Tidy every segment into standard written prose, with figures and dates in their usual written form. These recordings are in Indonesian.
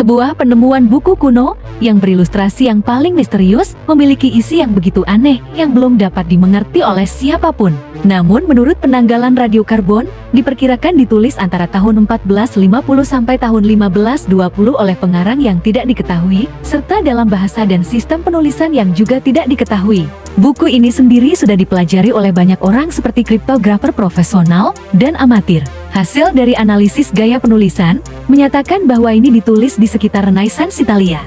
Sebuah penemuan buku kuno yang berilustrasi yang paling misterius memiliki isi yang begitu aneh yang belum dapat dimengerti oleh siapapun. Namun menurut penanggalan radiokarbon, diperkirakan ditulis antara tahun 1450 sampai tahun 1520 oleh pengarang yang tidak diketahui, serta dalam bahasa dan sistem penulisan yang juga tidak diketahui. Buku ini sendiri sudah dipelajari oleh banyak orang seperti kriptografer profesional dan amatir. Hasil dari analisis gaya penulisan menyatakan bahwa ini ditulis di sekitar Renaissance Italia.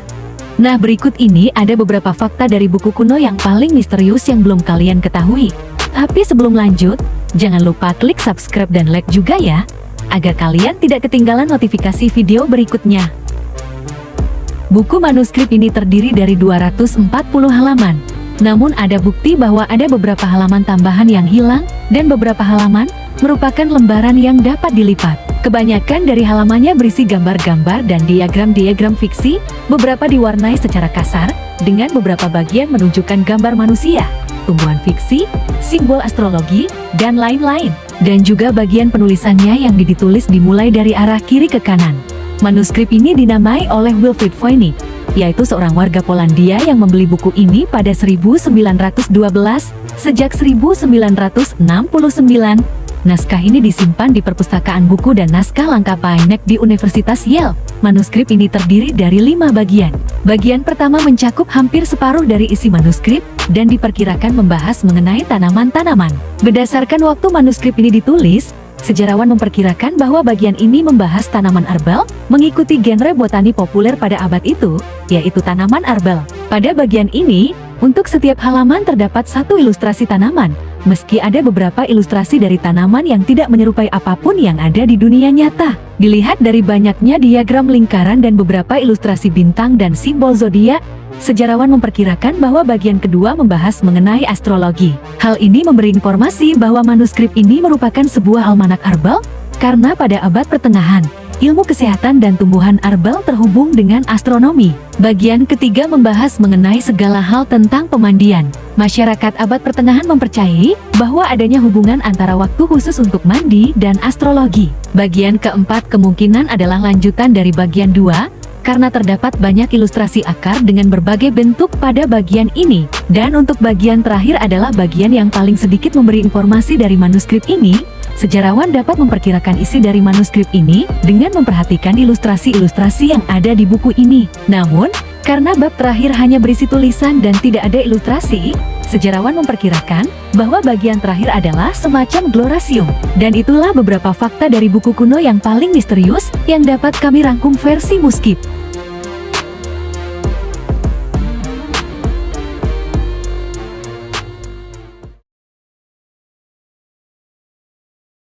Nah, berikut ini ada beberapa fakta dari buku kuno yang paling misterius yang belum kalian ketahui. Tapi sebelum lanjut, jangan lupa klik subscribe dan like juga ya, agar kalian tidak ketinggalan notifikasi video berikutnya. Buku manuskrip ini terdiri dari 240 halaman. Namun ada bukti bahwa ada beberapa halaman tambahan yang hilang, dan beberapa halaman merupakan lembaran yang dapat dilipat. Kebanyakan dari halamannya berisi gambar-gambar dan diagram-diagram fiksi, beberapa diwarnai secara kasar, dengan beberapa bagian menunjukkan gambar manusia, tumbuhan fiksi, simbol astrologi, dan lain-lain. Dan juga bagian penulisannya yang ditulis dimulai dari arah kiri ke kanan. Manuskrip ini dinamai oleh Wilfrid Voynich, yaitu seorang warga Polandia yang membeli buku ini pada 1912. Sejak 1969, naskah ini disimpan di perpustakaan buku dan naskah langka Payneck di Universitas Yale. Manuskrip ini terdiri dari 5 bagian. Bagian pertama mencakup hampir separuh dari isi manuskrip dan diperkirakan membahas mengenai tanaman-tanaman. Berdasarkan waktu manuskrip ini ditulis, sejarawan memperkirakan bahwa bagian ini membahas tanaman arbel, mengikuti genre botani populer pada abad itu, yaitu tanaman arbel. Pada bagian ini, untuk setiap halaman terdapat satu ilustrasi tanaman, meski ada beberapa ilustrasi dari tanaman yang tidak menyerupai apapun yang ada di dunia nyata. Dilihat dari banyaknya diagram lingkaran dan beberapa ilustrasi bintang dan simbol zodiak, sejarawan memperkirakan bahwa bagian kedua membahas mengenai astrologi. Hal ini memberi informasi bahwa manuskrip ini merupakan sebuah almanak arbel, karena pada abad pertengahan, ilmu kesehatan dan tumbuhan arbel terhubung dengan astronomi. Bagian ketiga membahas mengenai segala hal tentang pemandian. Masyarakat abad pertengahan mempercayai bahwa adanya hubungan antara waktu khusus untuk mandi dan astrologi. Bagian keempat kemungkinan adalah lanjutan dari bagian 2, karena terdapat banyak ilustrasi akar dengan berbagai bentuk pada bagian ini. Dan untuk bagian terakhir adalah bagian yang paling sedikit memberi informasi dari manuskrip ini. Sejarawan dapat memperkirakan isi dari manuskrip ini dengan memperhatikan ilustrasi-ilustrasi yang ada di buku ini. Namun, karena bab terakhir hanya berisi tulisan dan tidak ada ilustrasi, sejarawan memperkirakan bahwa bagian terakhir adalah semacam glorasium. Dan itulah beberapa fakta dari buku kuno yang paling misterius yang dapat kami rangkum versi Muskip.